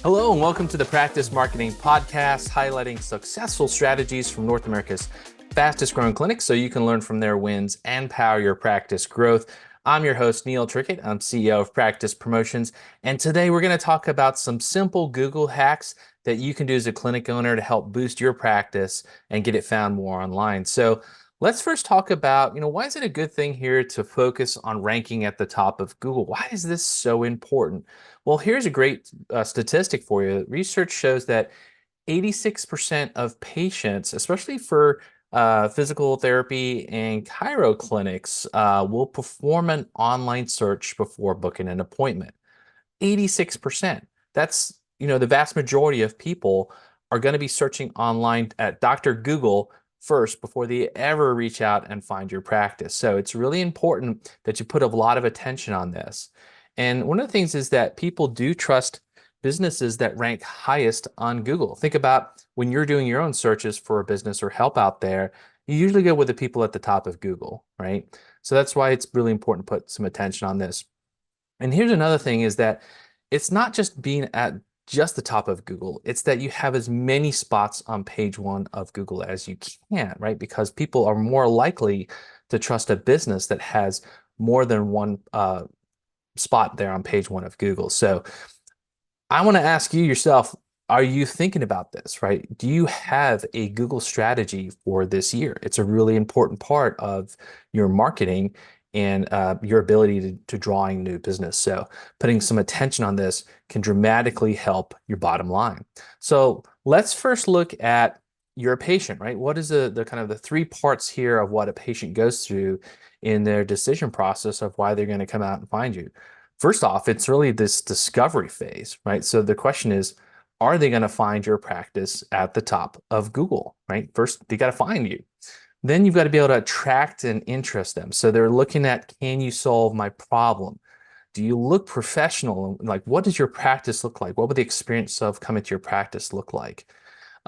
Hello, and welcome to the Practice Marketing Podcast, highlighting successful strategies from North America's fastest growing clinics so you can learn from their wins and power your practice growth. I'm your host, Neil Trickett. I'm CEO of Practice Promotions. And today we're going to talk about some simple Google hacks that you can do as a clinic owner to help boost your practice and get it found more online. So let's first talk about, why is it a good thing here to focus on ranking at the top of Google? Why is this so important? Well, here's a great statistic for you. Research shows that 86% of patients, especially for physical therapy and chiro clinics, will perform an online search before booking an appointment. 86%. That's, the vast majority of people are going to be searching online at Dr. Google first before they ever reach out and find your practice. So it's really important that you put a lot of attention on this. And one of the things is that people do trust businesses that rank highest on Google. Think about when you're doing your own searches for a business or help out there, you usually go with the people at the top of Google, right? So that's why it's really important to put some attention on this. And here's another thing is that it's not just being at just the top of Google, it's that you have as many spots on page one of Google as you can, right? Because people are more likely to trust a business that has more than one spot there on page one of Google. So I want to ask you yourself, are you thinking about this, right? Do you have a Google strategy for this year? It's a really important part of your marketing and your ability to drawing new business. So putting some attention on this can dramatically help your bottom line. So let's first look at your patient, right? What is the kind of the three parts here of what a patient goes through in their decision process of why they're going to come out and find you? First off, it's really this discovery phase, right? So the question is, are they going to find your practice at the top of Google, right? First, they got to find you. Then you've got to be able to attract and interest them. So they're looking at, can you solve my problem? Do you look professional? Like, what does your practice look like? What would the experience of coming to your practice look like?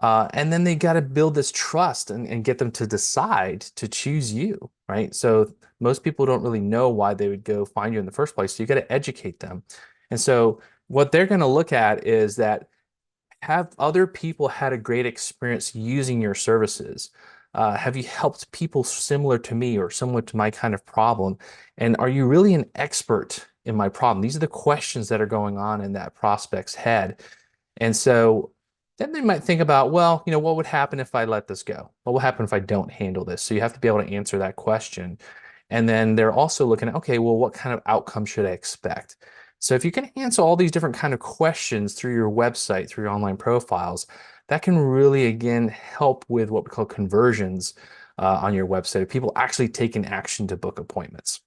And then they got to build this trust and get them to decide to choose you, right? So most people don't really know why they would go find you in the first place. So you got to educate them. And so what they're going to look at is that have other people had a great experience using your services? Have you helped people similar to me or similar to my kind of problem? And are you really an expert in my problem? These are the questions that are going on in that prospect's head. And so then they might think about, well, what would happen if I let this go? What will happen if I don't handle this? So you have to be able to answer that question. And then they're also looking at, okay, well, what kind of outcome should I expect? So if you can answer all these different kind of questions through your website, through your online profiles, that can really, again, help with what we call conversions on your website, people actually taking action to book appointments.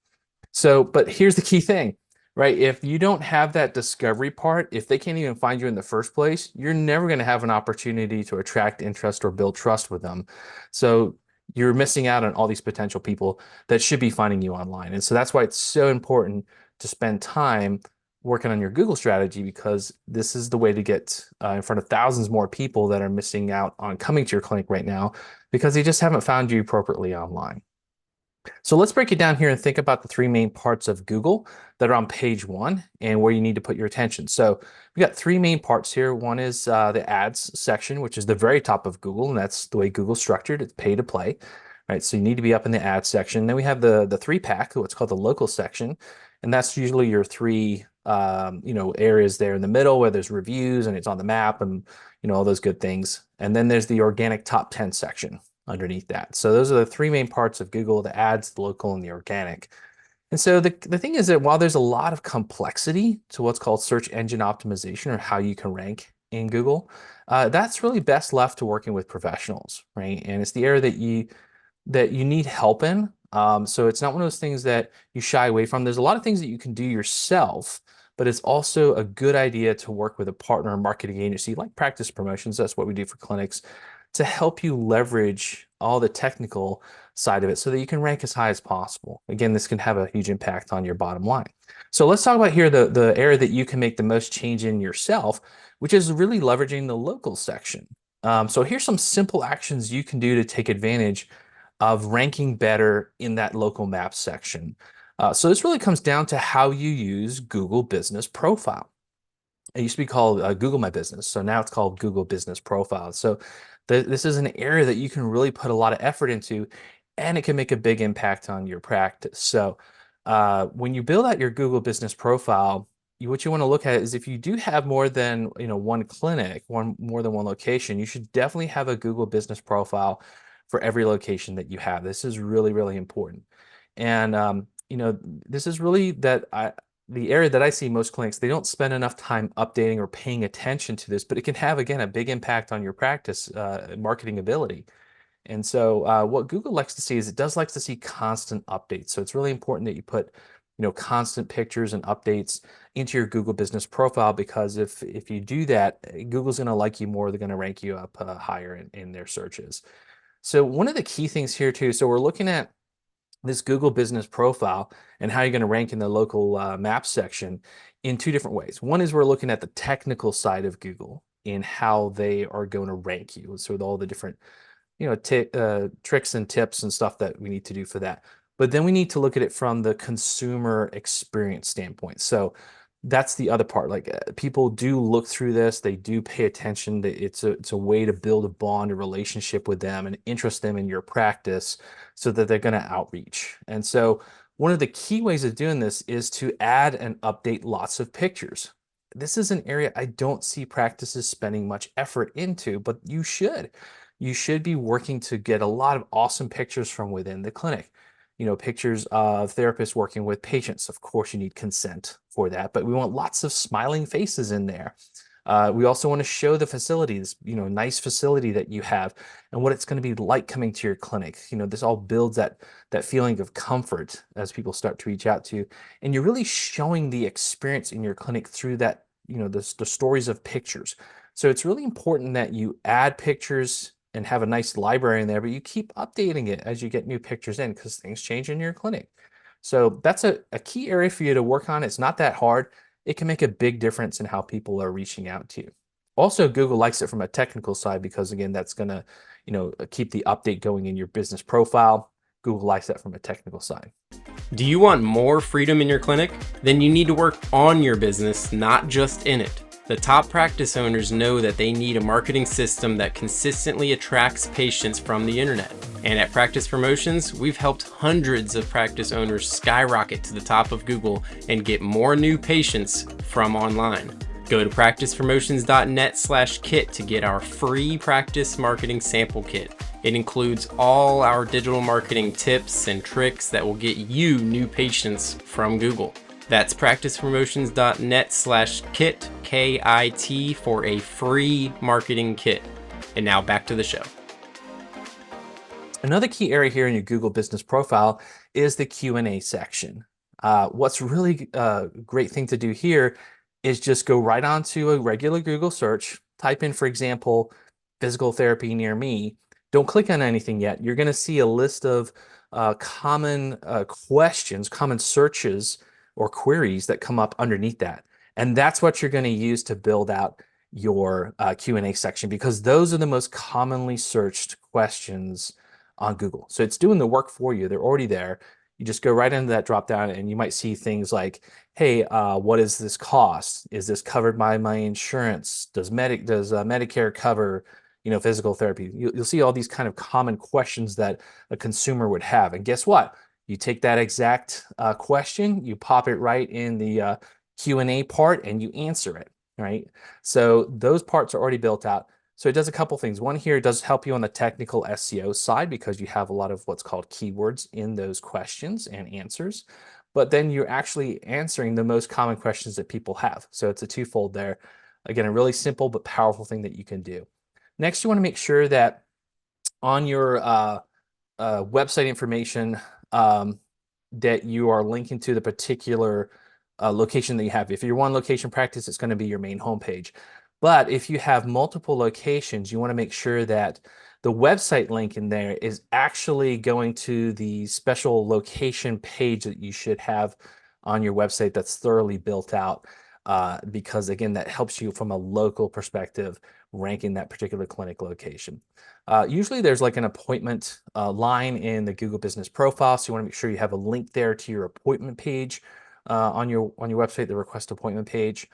So, but here's the key thing, right? If you don't have that discovery part, if they can't even find you in the first place, you're never going to have an opportunity to attract interest or build trust with them. So you're missing out on all these potential people that should be finding you online. And so that's why it's so important to spend time working on your Google strategy, because this is the way to get in front of thousands more people that are missing out on coming to your clinic right now because they just haven't found you appropriately online. So let's break it down here and think about the three main parts of Google that are on page one and where you need to put your attention. So we got three main parts here. One is the ads section, which is the very top of Google, and that's the way Google's structured. It's pay to play, right? So you need to be up in the ads section. Then we have the three pack, what's called the local section, and that's usually your three areas there in the middle where there's reviews and it's on the map and all those good things. And then there's the organic top 10 section underneath that. So those are the three main parts of Google: the ads, the local, and the organic. And so the thing is that while there's a lot of complexity to what's called search engine optimization, or how you can rank in Google, that's really best left to working with professionals, right? And it's the area that you need help in. So it's not one of those things that you shy away from. There's a lot of things that you can do yourself, but it's also a good idea to work with a partner or marketing agency like Practice Promotions. That's what we do for clinics, to help you leverage all the technical side of it so that you can rank as high as possible. Again, this can have a huge impact on your bottom line. So let's talk about here the area that you can make the most change in yourself, which is really leveraging the local section. So here's some simple actions you can do to take advantage of ranking better in that local maps section. So this really comes down to how you use Google Business Profile. It used to be called Google My Business. So now it's called Google Business Profile. So this is an area that you can really put a lot of effort into, and it can make a big impact on your practice. So when you build out your Google Business Profile, what you want to look at is if you do have more than one clinic, more than one location, you should definitely have a Google Business Profile for every location that you have. This is really, really important. And this is really the area that I see most clinics, they don't spend enough time updating or paying attention to this, but it can have, again, a big impact on your practice marketing ability. And so what Google likes to see is it does likes to see constant updates. So it's really important that you put, constant pictures and updates into your Google Business Profile, because if you do that, Google's going to like you more. They're going to rank you up higher in their searches. So one of the key things here too, so we're looking at this Google Business Profile and how you're going to rank in the local maps section in two different ways. One is we're looking at the technical side of Google and how they are going to rank you. So with all the different tricks and tips and stuff that we need to do for that. But then we need to look at it from the consumer experience standpoint. So that's the other part. Like people do look through this, they do pay attention. It's a way to build a bond, a relationship with them, and interest them in your practice, so that they're going to outreach. And so one of the key ways of doing this is to add and update lots of pictures. This is an area I don't see practices spending much effort into, but you should. You should be working to get a lot of awesome pictures from within the clinic. Pictures of therapists working with patients. Of course, you need consent for that, but we want lots of smiling faces in there. We also want to show the facilities, nice facility that you have and what it's going to be like coming to your clinic. This all builds that feeling of comfort as people start to reach out to you. And you're really showing the experience in your clinic through that, the stories of pictures. So it's really important that you add pictures and have a nice library in there, but you keep updating it as you get new pictures in, because things change in your clinic. So that's a key area for you to work on. It's not that hard. It can make a big difference in how people are reaching out to you. Also, Google likes it from a technical side because, again, that's going to, keep the update going in your business profile. Google likes that from a technical side. Do you want more freedom in your clinic? Then you need to work on your business, not just in it. The top practice owners know that they need a marketing system that consistently attracts patients from the internet. And at Practice Promotions, we've helped hundreds of practice owners skyrocket to the top of Google and get more new patients from online. Go to practicepromotions.net/kit to get our free practice marketing sample kit. It includes all our digital marketing tips and tricks that will get you new patients from Google. That's practicepromotions.net/kit, KIT, for a free marketing kit. And now back to the show. Another key area here in your Google Business Profile is the Q&A section. What's really a great thing to do here is just go right onto a regular Google search, type in, for example, physical therapy near me. Don't click on anything yet. You're going to see a list of common questions, common searches or queries that come up underneath that. And that's what you're going to use to build out your Q&A section, because those are the most commonly searched questions on Google. So it's doing the work for you. They're already there. You just go right into that drop down and you might see things like, hey, what is this cost? Is this covered by my insurance? Does Medicare cover, physical therapy? You'll see all these kind of common questions that a consumer would have. And guess what? You take that exact question, you pop it right in the Q&A part and you answer it, right? So those parts are already built out. So it does a couple things. One here, it does help you on the technical SEO side because you have a lot of what's called keywords in those questions and answers. But then you're actually answering the most common questions that people have. So it's a twofold there. Again, a really simple but powerful thing that you can do. Next, you want to make sure that on your website information that you are linking to the particular location that you have. If you're one location practice, it's going to be your main homepage. But if you have multiple locations, you want to make sure that the website link in there is actually going to the special location page that you should have on your website that's thoroughly built out, because again, that helps you from a local perspective, ranking that particular clinic location. Usually there's like an appointment line in the Google Business Profile, so you want to make sure you have a link there to your appointment page on your website, the request appointment page.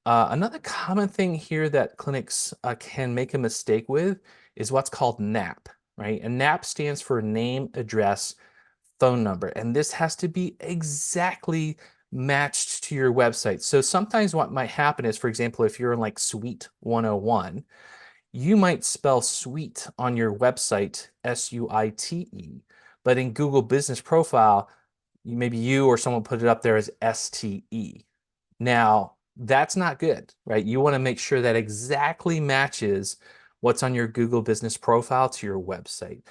Another common thing here that clinics can make a mistake with is what's called NAP, right? And NAP stands for name, address, phone number. And this has to be exactly matched to your website. So sometimes what might happen is, for example, if you're in like Suite 101, you might spell suite on your website, SUITE, but in Google Business Profile, maybe you or someone put it up there as STE. Now, that's not good, right? You want to make sure that exactly matches what's on your Google Business Profile to your website.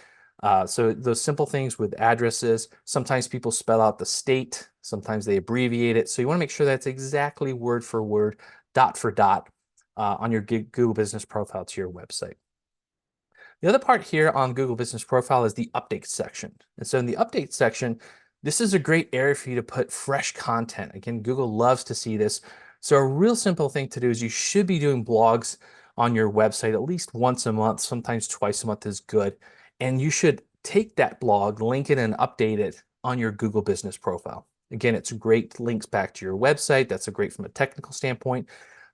So those simple things with addresses, sometimes people spell out the state, sometimes they abbreviate it. So you want to make sure that's exactly word for word, dot for dot on your Google Business Profile to your website. The other part here on Google Business Profile is the update section. And so in the update section, this is a great area for you to put fresh content. Again, Google loves to see this. So a real simple thing to do is you should be doing blogs on your website at least once a month, sometimes twice a month is good. And you should take that blog, link it and update it on your Google Business Profile. Again, it's great links back to your website. That's a great from a technical standpoint,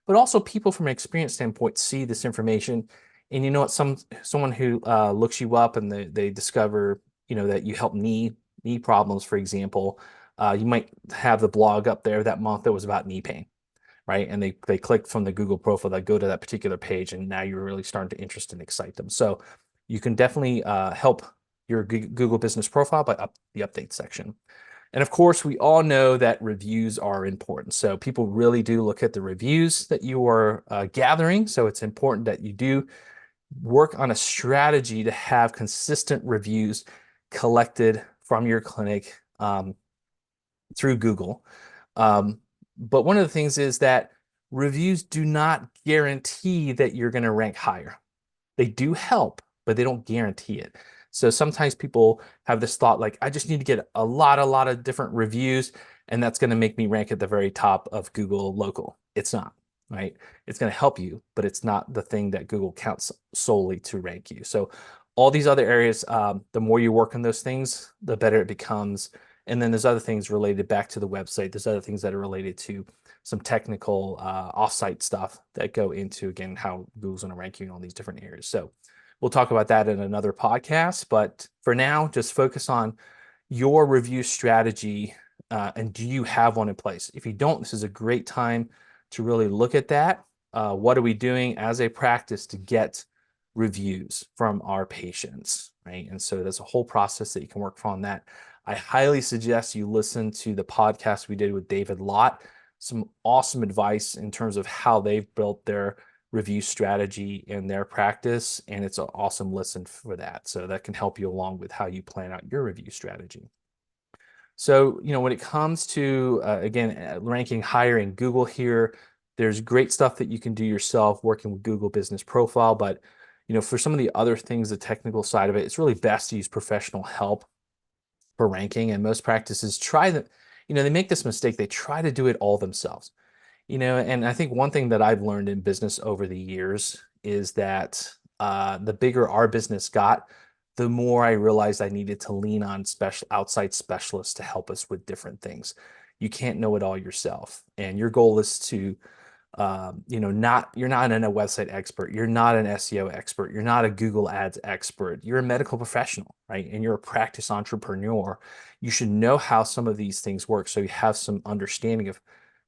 but also people from an experience standpoint see this information. And you know what, someone who looks you up and they discover, that you help knee problems, for example, you might have the blog up there that month that was about knee pain, right? And they click from the Google profile, they go to that particular page, and now you're really starting to interest and excite them. So you can definitely help your Google Business Profile by the update section. And of course, we all know that reviews are important. So people really do look at the reviews that you are gathering. So it's important that you do work on a strategy to have consistent reviews collected from your clinic through Google. But one of the things is that reviews do not guarantee that you're going to rank higher. They do help, but they don't guarantee it. So sometimes people have this thought like, I just need to get a lot of different reviews, and that's going to make me rank at the very top of Google local. It's not, right? It's going to help you, but it's not the thing that Google counts solely to rank you. So all these other areas, the more you work on those things, the better it becomes. And then there's other things related back to the website. There's other things that are related to some technical offsite stuff that go into, again, how Google's going to rank you in all these different areas. So we'll talk about that in another podcast. But for now, just focus on your review strategy. And do you have one in place? If you don't, this is a great time to really look at that. What are we doing as a practice to get reviews from our patients, right? And so there's a whole process that you can work from that. I highly suggest you listen to the podcast we did with David Lott. Some awesome advice in terms of how they've built their review strategy in their practice. And it's an awesome listen for that. So that can help you along with how you plan out your review strategy. So, when it comes to, again, ranking higher in Google here, there's great stuff that you can do yourself working with Google Business Profile. But, for some of the other things, the technical side of it, it's really best to use professional help for ranking. And most practices try that, they make this mistake. They try to do it all themselves. And I think one thing that I've learned in business over the years is that the bigger our business got, the more I realized I needed to lean on outside specialists to help us with different things. You can't know it all yourself. And your goal is to you're not a website expert, you're not an SEO expert, you're not a Google Ads expert, you're a medical professional, right? And you're a practice entrepreneur. You should know how some of these things work, so you have some understanding of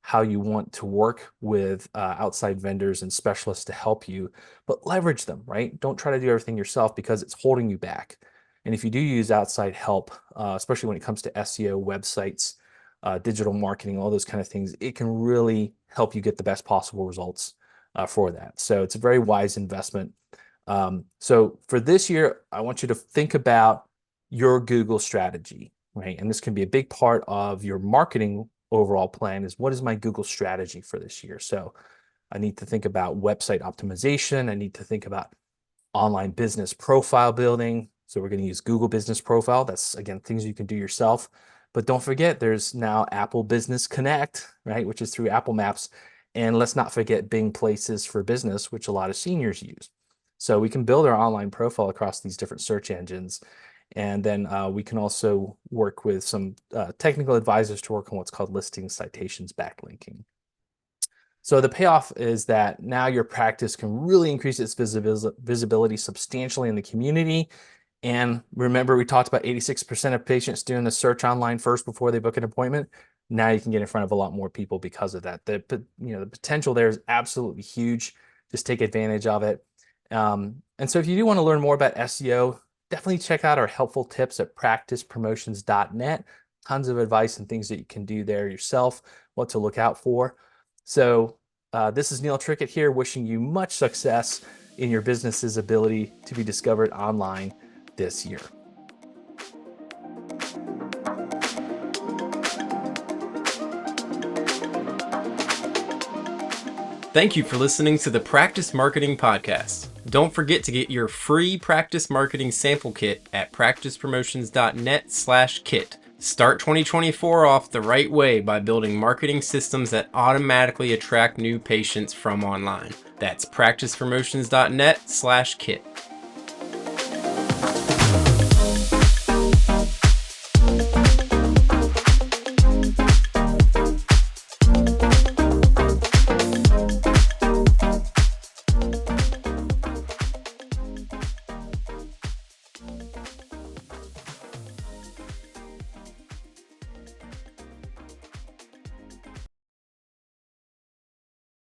how you want to work with outside vendors and specialists to help you, but leverage them, right? Don't try to do everything yourself because it's holding you back. And if you do use outside help, especially when it comes to SEO, websites, digital marketing, all those kind of things, it can really help you get the best possible results for that. So it's a very wise investment. So for this year, I want you to think about your Google strategy, right? And this can be a big part of your marketing overall plan is, what is my Google strategy for this year? So I need to think about website optimization. I need to think about online business profile building. So we're going to use Google Business Profile. That's, again, things you can do yourself. But don't forget, there's now Apple Business Connect, right, which is through Apple Maps. And let's not forget Bing Places for Business, which a lot of seniors use. So we can build our online profile across these different search engines. And then we can also work with some technical advisors to work on what's called listing citations backlinking. So the payoff is that now your practice can really increase its visibility substantially in the community. And remember, we talked about 86% of patients doing the search online first before they book an appointment. Now you can get in front of a lot more people because of that. The potential there is absolutely huge. Just take advantage of it. And so if you do want to learn more about SEO, definitely check out our helpful tips at practicepromotions.net. Tons of advice and things that you can do there yourself, what to look out for. So this is Neil Trickett here, wishing you much success in your business's ability to be discovered online this year. Thank you for listening to the Practice Marketing Podcast. Don't forget to get your free practice marketing sample kit at practicepromotions.net/kit. Start 2024 off the right way by building marketing systems that automatically attract new patients from online. That's practicepromotions.net/kit.